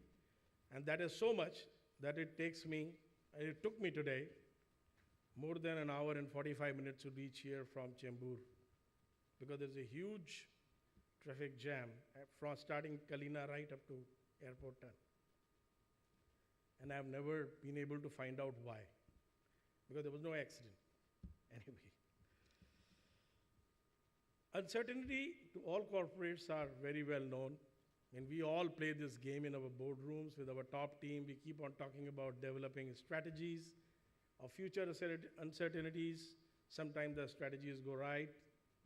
and that is so much that it took me today more than an hour and 45 minutes to reach here from Chembur, because there's a huge traffic jam from starting Kalina right up to Airport 10. And I've never been able to find out why, because there was no accident. Anyway. Uncertainty to all corporates are very well known. And we all play this game in our boardrooms with our top team. We keep on talking about developing strategies of future uncertainties. Sometimes the strategies go right.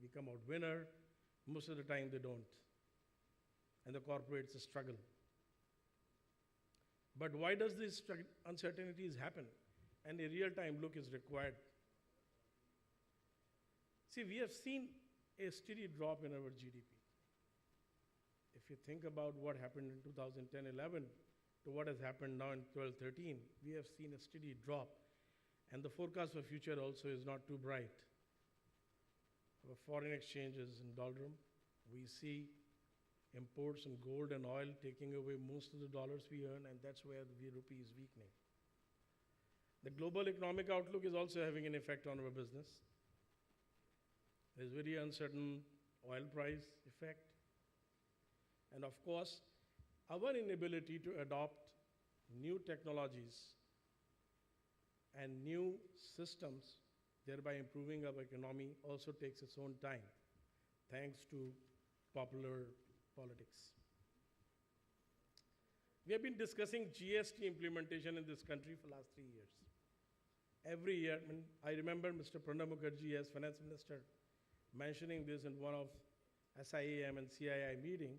we come out winner. Most of the time they don't. And the corporates struggle. But why does these uncertainties happen? And a real-time look is required. See, we have seen a steady drop in our GDP. If you think about what happened in 2010-11 to what has happened now in 12-13, we have seen a steady drop. And the forecast for future also is not too bright. Our foreign exchange is in doldrum. We see imports in gold and oil taking away most of the dollars we earn, and that's where the rupee is weakening. The global economic outlook is also having an effect on our business. There's very uncertain oil price effect. And of course, our inability to adopt new technologies and new systems, thereby improving our economy, also takes its own time, thanks to popular politics. We have been discussing GST implementation in this country for the last 3 years. Every year, I remember Mr. Pranab Mukherjee as finance minister mentioning this in one of SIAM and CII meeting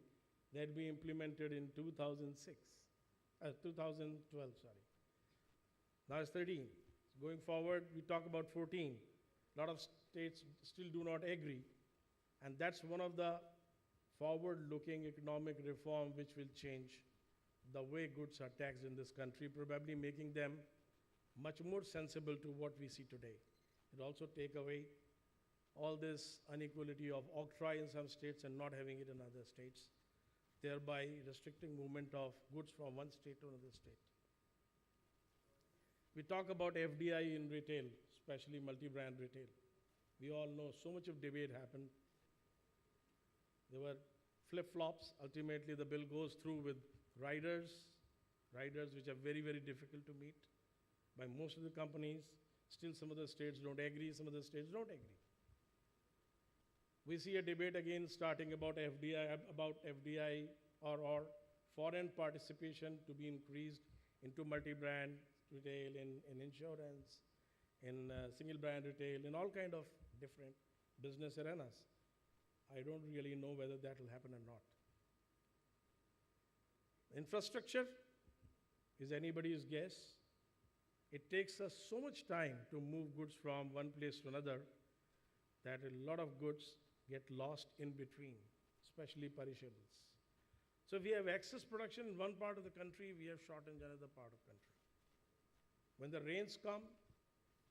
that we implemented in 2012, sorry. Now it's 13. Going forward, we talk about 14. A lot of states still do not agree. And that's one of the forward-looking economic reform which will change the way goods are taxed in this country, probably making them much more sensible to what we see today. It also take away all this inequality of octroi in some states and not having it in other states, thereby restricting movement of goods from one state to another state. We talk about FDI in retail, especially multi-brand retail. We all know so much of debate happened. There were flip-flops. Ultimately, the bill goes through with riders which are very, very difficult to meet by most of the companies. Still, some of the states don't agree, some of the states don't agree. We see a debate again starting about FDI or foreign participation to be increased into multi-brand retail, in insurance, in single brand retail, in all kind of different business arenas. I don't really know whether that will happen or not. Infrastructure is anybody's guess. It takes us so much time to move goods from one place to another that a lot of goods get lost in between, especially perishables. So if we have excess production in one part of the country, we have shortage in another part of the country. When the rains come,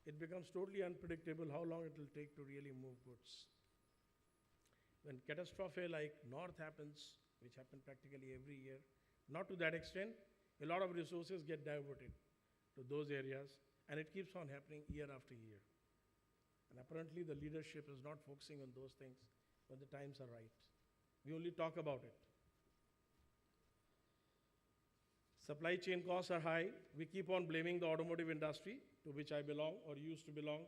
it becomes totally unpredictable how long it will take to really move goods. When catastrophe like North happens, which happen practically every year, not to that extent, a lot of resources get diverted to those areas, and it keeps on happening year after year. And apparently the leadership is not focusing on those things when the times are right. We only talk about it. Supply chain costs are high. We keep on blaming the automotive industry, to which I belong or used to belong.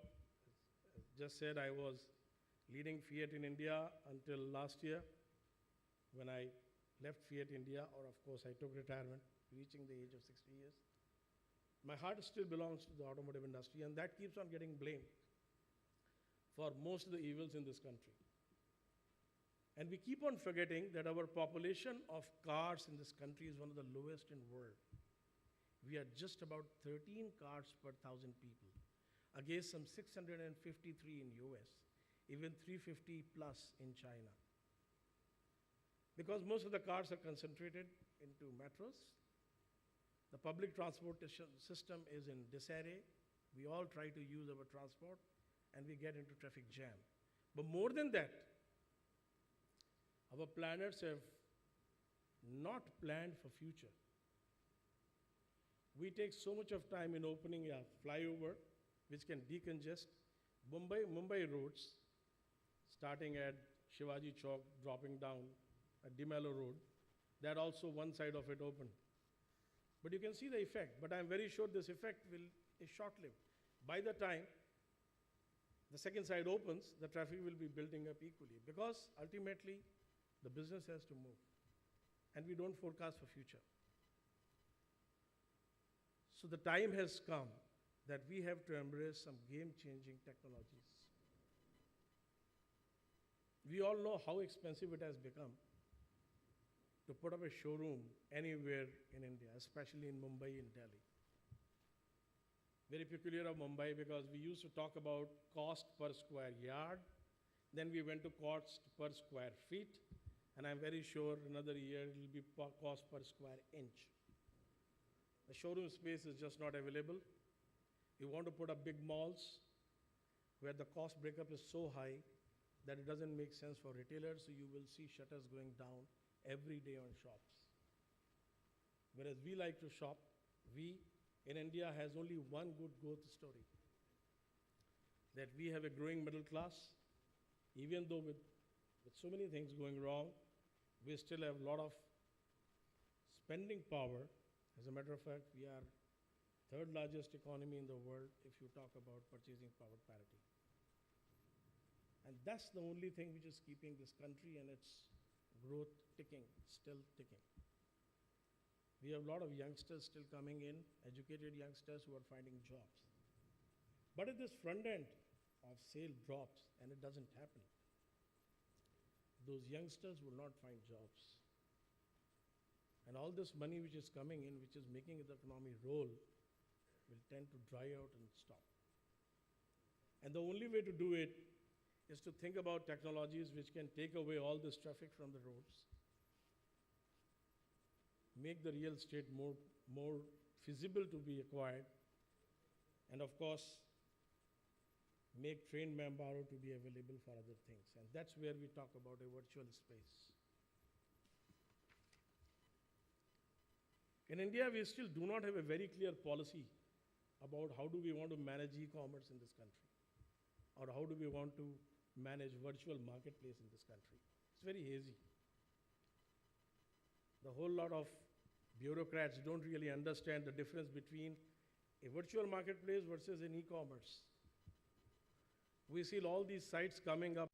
Just said I was leading Fiat in India until last year, when I left Fiat India, or of course I took retirement, reaching the age of 60 years. My heart still belongs to the automotive industry, and that keeps on getting blamed for most of the evils in this country. And we keep on forgetting that our population of cars in this country is one of the lowest in the world. We are just about 13 cars per 1,000 people, against some 653 in US, even 350 plus in China. Because most of the cars are concentrated into metros, the public transportation system is in disarray. We all try to use our transport, and we get into traffic jam. But more than that, our planners have not planned for future. We take so much of time in opening a flyover, which can decongest Mumbai roads, starting at Shivaji Chowk, dropping down at Dimelo Road. That also one side of it open. But you can see the effect, but I'm very sure this effect is short-lived. By the time the second side opens, the traffic will be building up equally, because ultimately the business has to move, and we don't forecast for future. So the time has come that we have to embrace some game-changing technologies. We all know how expensive it has become to put up a showroom anywhere in India, especially in Mumbai and Delhi. Very peculiar of Mumbai because we used to talk about cost per square yard, then we went to cost per square feet, and I'm very sure another year it will be cost per square inch. The showroom space is just not available. We want to put up big malls where the cost breakup is so high that it doesn't make sense for retailers, so you will see shutters going down every day on shops. Whereas we like to shop, we in India has only one good growth story, that we have a growing middle class. Even though with so many things going wrong, we still have a lot of spending power. As a matter of fact, we are third largest economy in the world if you talk about purchasing power parity. And that's the only thing which is keeping this country and its growth ticking, still ticking. We have a lot of youngsters still coming in, educated youngsters who are finding jobs. But if this front end of sale drops, and it doesn't happen, those youngsters will not find jobs. And all this money which is coming in, which is making the economy roll, will tend to dry out and stop. And the only way to do it is to think about technologies which can take away all this traffic from the roads, make the real estate more feasible to be acquired, and of course, make trained manpower to be available for other things. And that's where we talk about a virtual space. In India, we still do not have a very clear policy about how do we want to manage e-commerce in this country, or how do we want to manage virtual marketplace in this country. It's very hazy. The whole lot of bureaucrats don't really understand the difference between a virtual marketplace versus an e-commerce. We see all these sites coming up